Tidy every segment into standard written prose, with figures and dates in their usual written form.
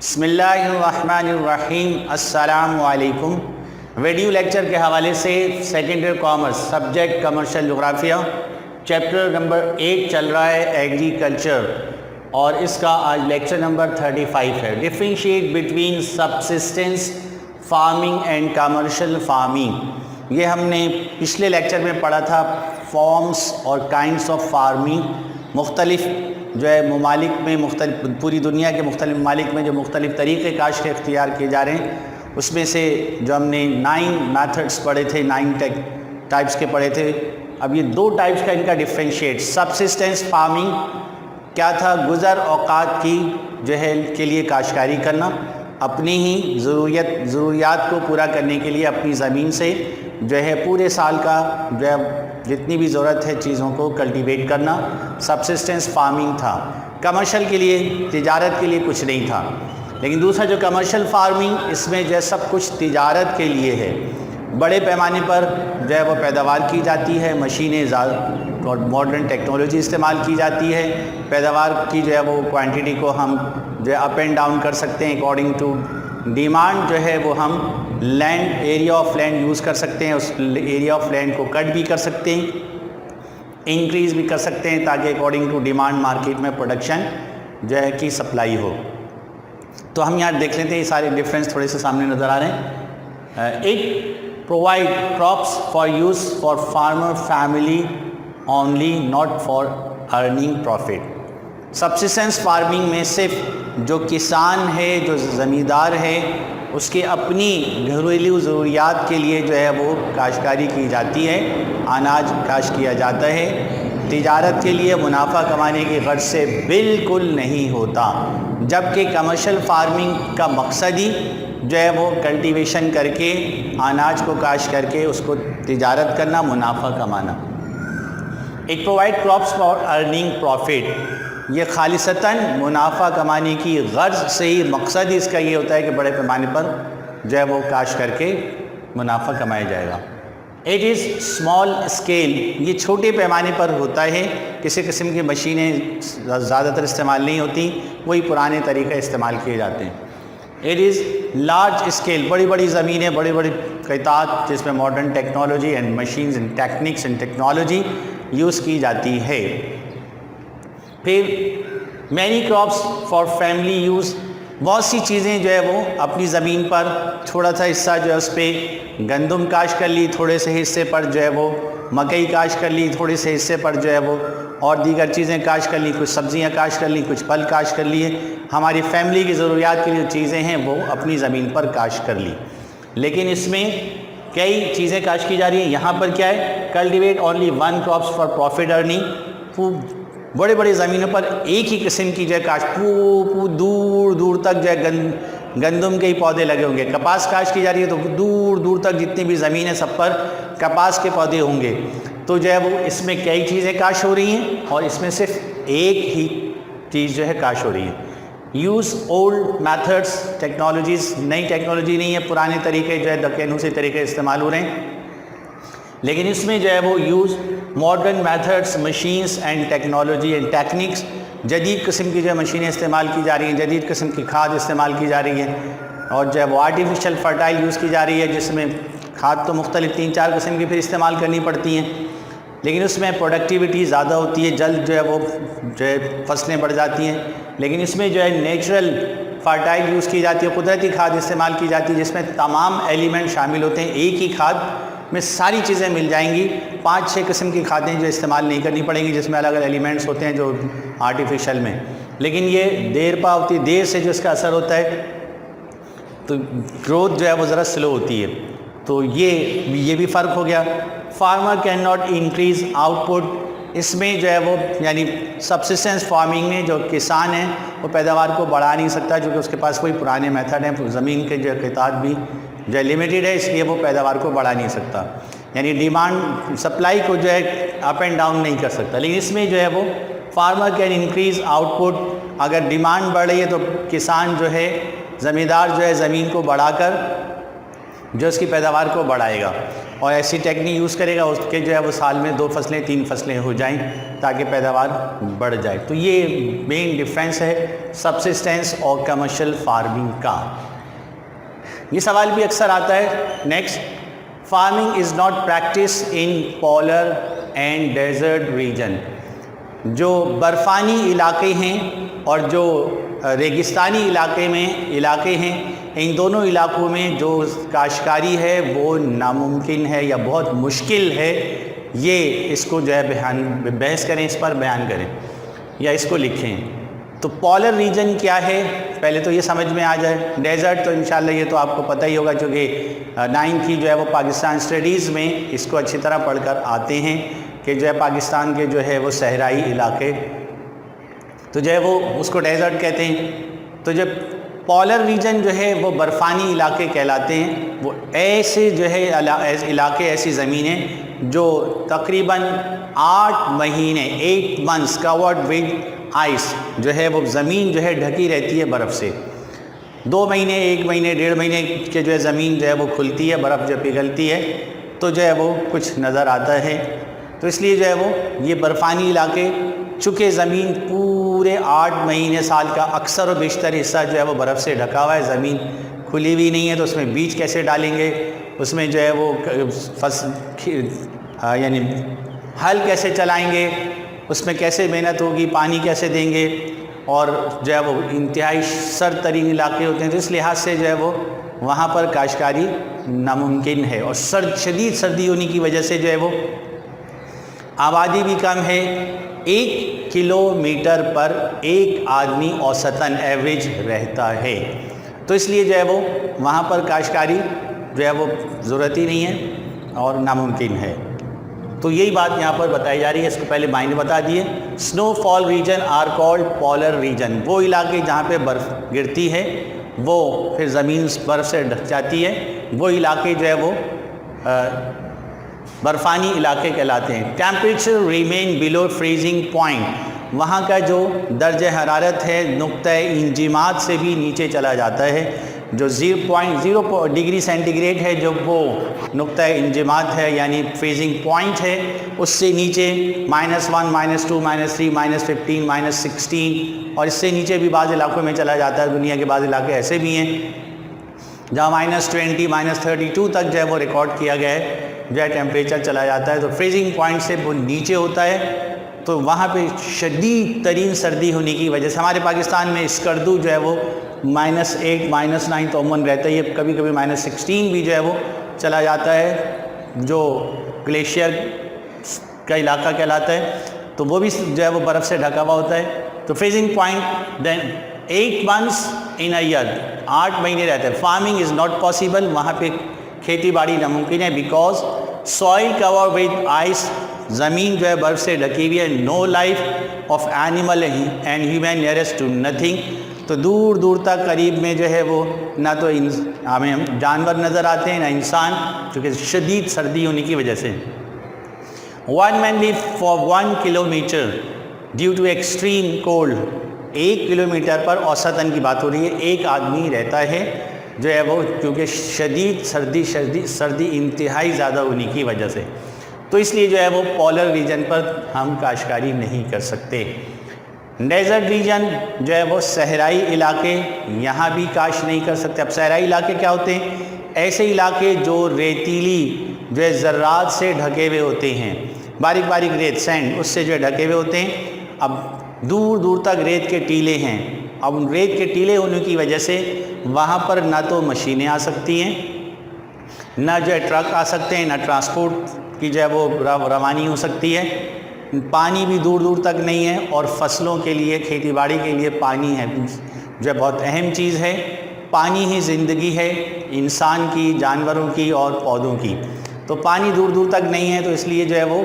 बिस्मिल्लाहिर्रहमानिर्रहीम। अस्सलामु अलैकुम। वीडियो लेक्चर के हवाले से second year commerce subject commercial जोग्राफिया चैप्टर नंबर 8 चल रहा है एग्रीकल्चर, और इसका आज लेक्चर नंबर 35 है। Differentiate between subsistence farming and commercial farming. ये हमने पिछले लेक्चर में पढ़ा था। फॉर्म्स और काइंड्स ऑफ फार्मिंग, मुख्तलिफ जो है ममालिक में, मुख्तलिफ पूरी दुनिया के मुख्तलिफ ममालिक में जो मुख्तलिफ तरीक़े काश्त इख्तियार किए जा रहे हैं, उसमें से जो हमने 9 मेथड्स पढ़े थे, 9 टाइप्स के पढ़े थे। अब ये 2 टाइप्स का इनका डिफ्रेंशिएट। सब्सिस्टेंस फार्मिंग क्या था? गुज़र औक़ात की जो है के लिए काश्तकारी करना, अपनी ही ज़रूरियात को पूरा करने के लिए अपनी ज़मीन से जो है पूरे साल का जो है जितनी भी ज़रूरत है चीज़ों को कल्टीवेट करना, सब्सिस्टेंस फार्मिंग था। कमर्शियल के लिए, तिजारत के लिए कुछ नहीं था। लेकिन दूसरा जो कमर्शियल फार्मिंग, इसमें जो है सब कुछ तिजारत के लिए है। बड़े पैमाने पर जो है वो पैदावार की जाती है, मशीनें और मॉडर्न टेक्नोलॉजी इस्तेमाल की जाती है। पैदावार की जो है वो क्वांटिटी को हम जो है अप एंड डाउन कर सकते हैं अकॉर्डिंग टू डिमांड। जो है वो हम land, area of land use कर सकते हैं। उस एरिया ऑफ लैंड को कट भी कर सकते हैं, इंक्रीज़ भी कर सकते हैं, ताकि अकॉर्डिंग टू डिमांड मार्केट में प्रोडक्शन जो है कि सप्लाई हो। तो हम यहाँ देख लेते हैं, ये सारे डिफरेंस थोड़े से सामने नज़र आ रहे हैं। It provide crops for use for farmer family only, not for earning profit. Subsistence farming में सिर्फ जो किसान है, जो ज़मींदार है, उसके अपनी घरेलू ज़रूरियात के लिए जो है वो काश्तकारी की जाती है, अनाज काश्त किया जाता है। तिजारत के लिए मुनाफा कमाने की गर्ज से बिल्कुल नहीं होता। जबकि कमर्शियल फार्मिंग का मकसद ही जो है वो कल्टीवेशन करके, अनाज को काश्त करके उसको तिजारत करना, मुनाफा कमाना। It provide crops for earning profit. ये खालिसतन मुनाफा कमाने की गर्ज से ही, मकसद ही इसका ये होता है कि बड़े पैमाने पर जो है वो काश्त करके मुनाफा कमाया जाएगा। It is small scale. ये छोटे पैमाने पर होता है। किसी किस्म की मशीनें ज़्यादातर इस्तेमाल नहीं होती, वही पुराने तरीक़े इस्तेमाल किए जाते हैं। It is large scale. बड़ी बड़ी ज़मीनें, बड़ी बड़ी क़ितात जिसमें modern technology and machines and techniques and technology use की जाती है। फिर many crops for family use. बहुत सी चीज़ें जो है वो अपनी ज़मीन पर थोड़ा सा हिस्सा जो है उस पर गंदम काश्त कर ली, थोड़े से हिस्से पर जो है वो मकई काश्त कर ली, थोड़े से हिस्से पर जो है वो और दीगर चीज़ें काश्त कर ली, कुछ सब्ज़ियाँ काश्त कर ली, कुछ फल काश्त कर लिए। हमारी फैमिली की ज़रूरियात के लिए जो चीज़ें हैं वो अपनी ज़मीन पर काश्त कर ली। लेकिन इसमें कई चीज़ें काश्त की जा रही हैं। यहाँ पर क्या है? Cultivate only 1 crops for profit earning. बड़े बड़े ज़मीनों पर एक ही किस्म की जो है काश्त, दूर दूर तक जो है गंदम के ही पौधे लगे होंगे। कपास काश्त की जा रही है तो दूर दूर तक जितनी भी ज़मीन है सब पर कपास के पौधे होंगे। तो जो है वो इसमें कई चीज़ें काश्त हो रही हैं और इसमें सिर्फ एक ही चीज़ जो है काश्त हो रही है। यूज़ ओल्ड मैथड्स, टेक्नोलॉजीज़, नई टेक्नोलॉजी नहीं है, पुराने तरीके जो है दकियानूसी तरीके इस्तेमाल हो रहे हैं। लेकिन इसमें जो है वो use modern methods, machines and technology and techniques, जदीद किस्म की जो है मशीनें इस्तेमाल की जा रही हैं, जदीद किस्म की खाद इस्तेमाल की जा रही है, और जो है वो आर्टिफिशियल फर्टाइल यूज़ की जा रही है, जिसमें खाद तो मुख्तलिफ 3-4 किस्म की फिर इस्तेमाल करनी पड़ती हैं। लेकिन उसमें प्रोडक्टिविटी ज़्यादा होती है, जल्द जो है वो जो है फसलें बढ़ जाती हैं। लेकिन इसमें जो है नेचुरल फर्टाइल यूज़ की जाती है, कुदरती खाद इस्तेमाल की जाती है, जिसमें तमाम एलिमेंट शामिल होते हैं। एक ही खाद में सारी चीज़ें मिल जाएंगी। 5-6 किस्म की खादें जो इस्तेमाल नहीं करनी पड़ेंगी, जिसमें अलग अलग एलिमेंट्स होते हैं जो आर्टिफिशियल में। लेकिन ये देर पा होती है, देर से जो इसका असर होता है तो ग्रोथ जो है वो ज़रा स्लो होती है। तो ये भी फ़र्क हो गया। Farmer can not increase output. इसमें जो है वो यानी सब्सिस्टेंस फार्मिंग में जो किसान है वो पैदावार को बढ़ा नहीं सकता, क्योंकि उसके पास कोई पुराने मेथड हैं। ज़मीन के जो क़ितात भी जो है लिमिटेड है, इसलिए वो पैदावार को बढ़ा नहीं सकता, यानी डिमांड सप्लाई को जो है अप एंड डाउन नहीं कर सकता। लेकिन इसमें जो है वो फार्मर कैन इंक्रीज़ आउटपुट। अगर डिमांड बढ़ रही है तो किसान जो है, ज़मींदार जो है ज़मीन को बढ़ाकर जो उसकी पैदावार को बढ़ाएगा, और ऐसी टेक्निक यूज़ करेगा उसके जो है वो साल में 2 फसलें 3 फसलें हो जाएं ताकि पैदावार बढ़ जाए। तो ये मेन डिफरेंस है सब्सिस्टेंस और कमर्शियल फार्मिंग का। ये सवाल भी अक्सर आता है। Next, farming is not practice in polar and desert region. जो बर्फ़ानी इलाके हैं और जो रेगिस्तानी इलाके हैं, इन दोनों इलाकों में जो काश्तकारी है वो नामुमकिन है या बहुत मुश्किल है। ये इसको जो है बहस करें, इस पर बयान करें या इसको लिखें। तो पॉलर रीजन क्या है, पहले तो ये समझ में आ जाए। डेजर्ट तो इंशाल्लाह ये तो आपको पता ही होगा, क्योंकि 9th की जो है वो पाकिस्तान स्टडीज़ में इसको अच्छी तरह पढ़कर आते हैं कि जो है पाकिस्तान के जो है वो सहराई इलाके तो जो है वो उसको डेजर्ट कहते हैं। तो जब पॉलर रीजन जो है वो बर्फ़ानी इलाके कहलाते हैं। वो ऐसे जो है इलाके, ऐसी ज़मीनें जो तकरीबन 8 महीने 8 months कवर्ड विद आइस, जो है वो ज़मीन जो है ढकी रहती है बर्फ़ से। 2 महीने 1 महीने 1.5 महीने के जो है ज़मीन जो है वो खुलती है, बर्फ़ जब पिघलती है तो जो है वो कुछ नज़र आता है। तो इसलिए जो है वो ये बर्फ़ानी इलाके, चूँकि ज़मीन पूरे 8 महीने साल का अक्सर और बेशतर हिस्सा जो है वो बर्फ़ से ढका हुआ है, ज़मीन खुली हुई नहीं है, तो उसमें बीज कैसे डालेंगे, उसमें जो है वो यानी हल कैसे चलाएंगे, उसमें कैसे मेहनत होगी, पानी कैसे देंगे, और जो है वो इंतहाई सर्द तरीन इलाके होते हैं। तो इस लिहाज से जो है वो वहाँ पर काश्तकारी नामुमकिन है। और शदीद सर्दी होने की वजह से जो है वो आबादी भी कम है। 1 किलोमीटर पर एक आदमी औसतन एवरेज रहता है। तो इसलिए जो है वो वहाँ पर काश्तकारी जो है वो ज़रूरत ही नहीं है और नामुमकिन है। तो यही बात यहाँ पर बताई जा रही है। इसको पहले मायने बता दिए। Snowfall region are called polar region. वो इलाके जहाँ पे बर्फ़ गिरती है वो फिर ज़मीन बर्फ़ से ढक जाती है, वो इलाके जो है वो बर्फ़ानी इलाके कहलाते हैं। Temperature remain below freezing point. वहाँ का जो दर्ज हरारत है नुक्ता इंजिमात से भी नीचे चला जाता है। जो 0.0 डिग्री सेंटीग्रेड है, जो वो नुक्ता इंजिमात है यानी फ्रीजिंग पॉइंट है, उससे नीचे -1, -2, -3, -15, -16 और इससे नीचे भी बाज़ इलाकों में चला जाता है। दुनिया के बाज़ इलाके ऐसे भी हैं जहाँ -20, -32 तक जो है वो रिकॉर्ड किया गया है, जो है टेम्परेचर चला जाता है। तो फ्रीजिंग पॉइंट से वो नीचे होता है। तो वहाँ पे शदीद तरीन सर्दी होने की वजह से हमारे पाकिस्तान में स्कर्दू जो है वो -8, -9 तो अमूमन रहता ही है, कभी कभी -16 भी जो है वो चला जाता है, जो ग्लेशियर का इलाका कहलाता है। तो वो भी जो है वो बर्फ़ से ढका हुआ होता है। तो freezing point then 8 months in a year, 8 महीने रहते हैं। फार्मिंग इज़ नॉट पॉसिबल, वहाँ पे खेती बाड़ी नामुमकिन है। Because soil cover with ice, ज़मीन जो है बर्फ़ से ढकी हुई है। No life of animal and human nearest to nothing. तो दूर दूर तक करीब में जो है वो ना तो हमें जानवर नज़र आते हैं ना इंसान, क्योंकि शदीद सर्दी होने की वजह से। 1 man live for 1 kilometer due to extreme cold. 1 kilometer पर औसतन की बात हो रही है, एक आदमी रहता है जो है वो, क्योंकि शदीद सर्दी इंतहाई ज़्यादा होने की वजह से। तो इसलिए जो है वो पॉलर रीजन पर हम काश्तकारी नहीं कर सकते। डेजर्ट रीजन जो है वो सहराई इलाके, यहाँ भी काश नहीं कर सकते। अब सहराई इलाके क्या होते हैं? ऐसे इलाके जो रेतीली जो है ज़र्रात से ढके हुए होते हैं, बारीक बारीक रेत, सैंड, उससे जो है ढके हुए होते हैं। अब दूर दूर तक रेत के टीले हैं। अब उन रेत के टीले होने की वजह से वहाँ पर ना तो मशीनें आ सकती हैं, ना जो है ट्रक आ सकते हैं, ना ट्रांसपोर्ट की जो है वो रवानी हो सकती है। पानी भी दूर दूर तक नहीं है, और फसलों के लिए, खेती बाड़ी के लिए पानी है जो है बहुत अहम चीज़ है। पानी ही ज़िंदगी है इंसान की, जानवरों की और पौधों की। तो पानी दूर दूर तक नहीं है, तो इसलिए जो है वो,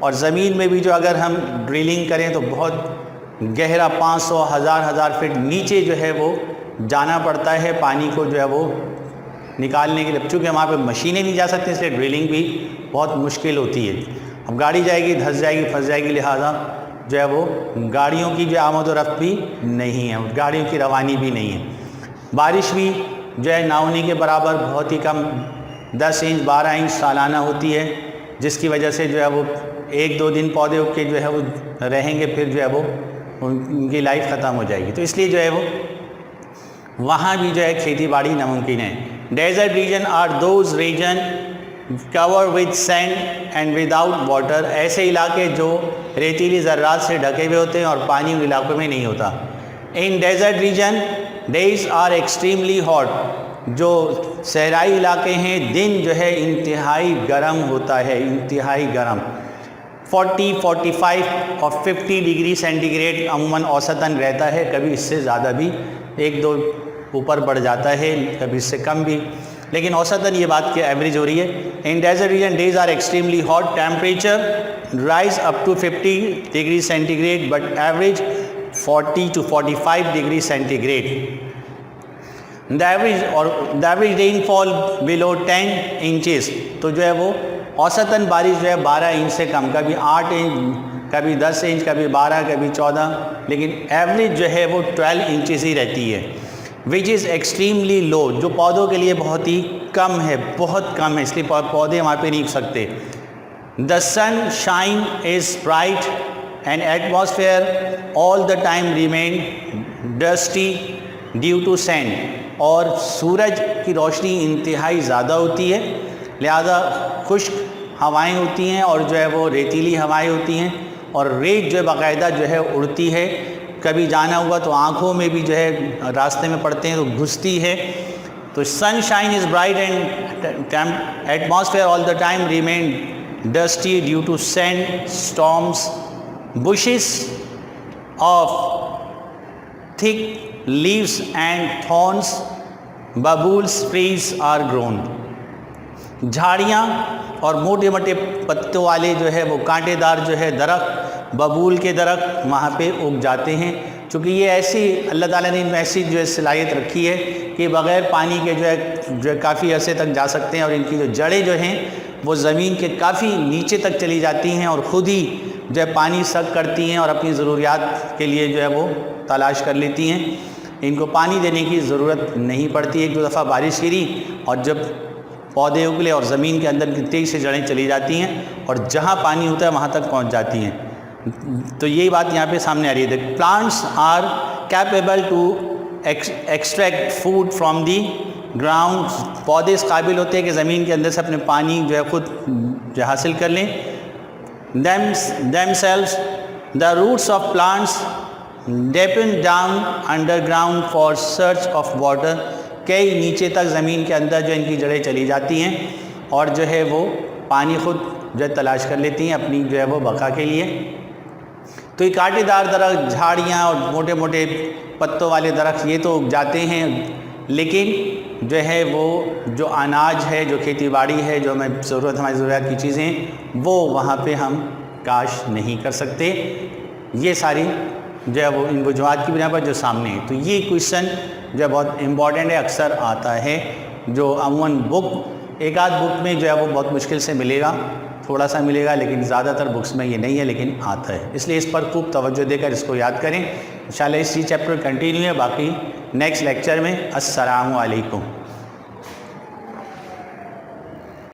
और ज़मीन में भी जो अगर हम ड्रिलिंग करें तो बहुत गहरा 500 हज़ार फीट नीचे जो है वो जाना पड़ता है पानी को जो है वो निकालने के लिए। चूँकि वहाँ पे मशीनें नहीं जा सकती, इसलिए ड्रिलिंग भी बहुत मुश्किल होती है। अब गाड़ी जाएगी, धंस जाएगी, फंस जाएगी, लिहाजा जो है वो गाड़ियों की जो आमद और रफ्त भी नहीं है, गाड़ियों की रवानी भी नहीं है। बारिश भी जो है ना होने के बराबर, बहुत ही कम 10 इंच 12 इंच सालाना होती है, जिसकी वजह से जो है वो 1-2 दिन पौधे के जो है वो रहेंगे, फिर जो है वो उनकी लाइफ ख़त्म हो जाएगी। तो इसलिए जो है वो वहाँ भी जो है खेती बाड़ी नामुमकिन है। Desert region are those region cover with sand and without water, ऐसे इलाके जो रेतीली ज़र्रात से ढके हुए होते हैं और पानी उन इलाकों में नहीं होता। In desert region days are extremely hot, जो सहराई इलाके हैं दिन जो है इंतहाई गर्म होता है, इंतहाई गर्म 40, 45 और 50 डिग्री सेंटीग्रेड अमूमन औसतन रहता है, कभी इससे ज़्यादा भी 1-2 ऊपर बढ़ जाता है, कभी इससे कम भी, लेकिन औसतन ये बात की एवरेज हो रही है। In desert region days are extremely hot, temperature rise up to 50 degree centigrade but average 40 to 45 degree centigrade. The average rainfall below 10 inches, तो जो है वो औसतन बारिश जो है 12 इंच से कम, कभी 8 इंच, कभी 10 इंच, कभी 12, कभी 14, लेकिन एवरेज जो है वो 12 इंचेस ही रहती है। विच इज़ एक्सट्रीमली लो, जो पौधों के लिए बहुत ही कम है, बहुत कम है, इसलिए पौधे वहाँ पे नहीं उग सकते। The sunshine is bright and atmosphere all the time remain dusty due to sand, और सूरज की रोशनी इंतहाई ज़्यादा होती है, लिहाजा खुश्क हवाएं होती हैं और जो है वो रेतीली हवाएं होती हैं, और रेत जो है बाकायदा जो है उड़ती है, कभी जाना हुआ तो आँखों में भी जो है रास्ते में पड़ते हैं तो घुसती है। तो sunshine is bright and atmosphere all the time remain dusty due to sand storms, bushes of thick leaves and thorns, babuls trees are grown, झाड़ियाँ और मोटे मोटे पत्तों वाले जो है वो कांटेदार जो है दरख्त, बबूल के दरख्त वहाँ पे उग जाते हैं, क्योंकि ये ऐसी अल्लाह ताला ने इनमें ऐसी जो है सलाहियत रखी है कि बग़ैर पानी के जो है काफ़ी अरसे तक जा सकते हैं, और इनकी जो जड़ें जो हैं वो ज़मीन के काफ़ी नीचे तक चली जाती हैं और ख़ुद ही जो है पानी सक करती हैं और अपनी ज़रूरियात के लिए जो है वो तलाश कर लेती हैं। इनको पानी देने की ज़रूरत नहीं पड़ती। 1-2 दफ़ा बारिश गिरी और जब पौधे उगले और ज़मीन के अंदर की तेज़ी से जड़ें चली जाती हैं और जहाँ पानी होता है वहाँ तक पहुँच जाती हैं। तो यही बात यहाँ पे सामने आ रही है। Plants are capable to extract food from the ground, पौधे इस काबिल होते हैं कि ज़मीन के अंदर से अपने पानी जो है ख़ुद जो हासिल कर लें। themselves, the roots of plants deepen down underground for search of water, कई नीचे तक ज़मीन के अंदर जो इनकी जड़ें चली जाती हैं और जो है वो पानी ख़ुद जो है तलाश कर लेती हैं अपनी जो है वो बका के लिए। तो ये कांटेदार दरख्त, झाड़ियाँ और मोटे मोटे पत्तों वाले दरख्त ये तो उग जाते हैं, लेकिन जो है वो जो अनाज है, जो खेती बाड़ी है, जो हमें ज़रूरत, हमारी ज़रूरत की चीज़ें, वो वहाँ पे हम काश नहीं कर सकते। ये सारी जो है वो इन वजूहात की बिना पर जो सामने है। तो ये क्वेश्चन जो है बहुत इम्पॉर्टेंट है, अक्सर आता है, जो अमूमन बुक एक आध बुक में जो है वो बहुत मुश्किल से मिलेगा, थोड़ा सा मिलेगा, लेकिन ज़्यादातर बुक्स में ये नहीं है, लेकिन आता है। इसलिए इस पर खूब तवज्जो देकर इसको याद करें। इंशाल्लाह इसी चैप्टर कंटिन्यू है, बाकी नेक्स्ट लेक्चर में। अस्सलामु अलैकुम।